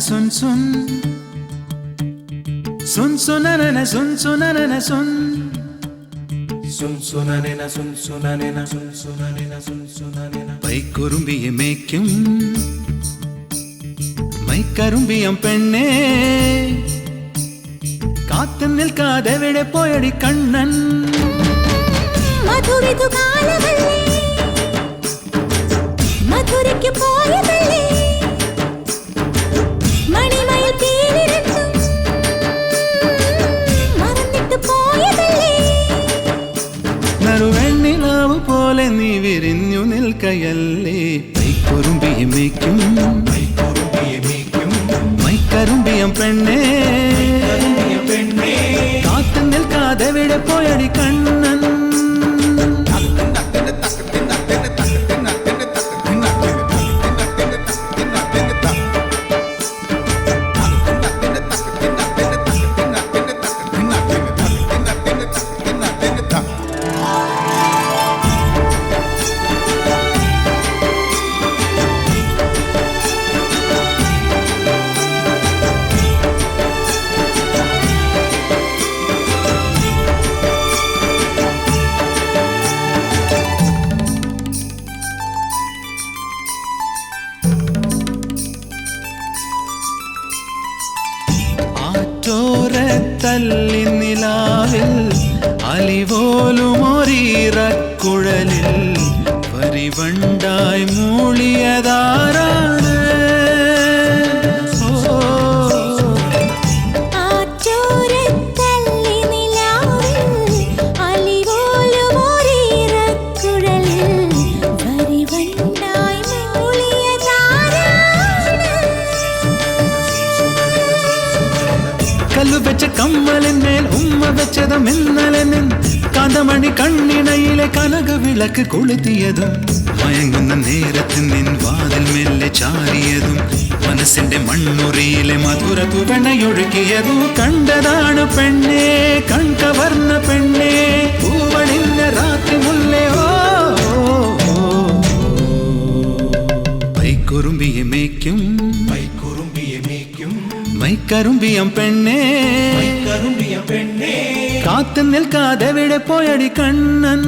sun sun sun sunanana sun sunanana sun sun sunanena sun sunanena sun sunanena sun sunanena പൈക്കുറുമ്പിയെ മേയ്ക്കും മൈക്കറുമ്പിയം പെണ്ണേ കാത്തു നിൽക്കാതെവിടെ പോയടി കണ്ണൻ മധുരിതു കാലമല്ലേ മധുരയ്ക്ക് പോയതല്ലേ മണിമയിൽ പീലിരണ്ടും മറന്നിട്ട് പോയതല്ലേ നറുവെണ്ണിലാവു പോലെ നീ വിരിഞ്ഞു നിൽക്കയല്ലേ പൈക്കുറുമ്പിയെ മേയ്ക്കും മൈക്കറുമ്പിയം പെണ്ണേ കാത്തു നിൽക്കാതെവിടെ പോയടി കണ്ണൻ തല്ലി നിലാവിൽ അലിപോലുമൊരീറക്കുഴലിൽ പരിവണ്ടായി മൂളിയതാരാണ് കല്ലു വെച്ച കമ്മലിന്മേൽ ഉമ്മ വെച്ചതും ഇന്നലെ നിൻ കാന്തമണി കണ്ണിണയിലെ കനക വിളക്ക് കൊളുത്തിയതും മയങ്ങുന്ന നേരത്തിൽ നിൻ വാതിൽ മെല്ലെ ചാരിയതും മനസ്സിന്റെ മൺമുറിയിലെ മധുര തുവണയൊഴുക്കിയതും കണ്ടതാണ് പെണ്ണേ കൺകവർന്ന പെണ്ണേ പൂവണിഞ്ഞ രാത്രി മുല്ലേ ഓ പൈക്കുറുമ്പിയെ മേയ്ക്കും മൈക്കറുമ്പിയം പെണ്ണേ കാത്തു നിൽക്കാതെവിടെ പോയടി കണ്ണൻ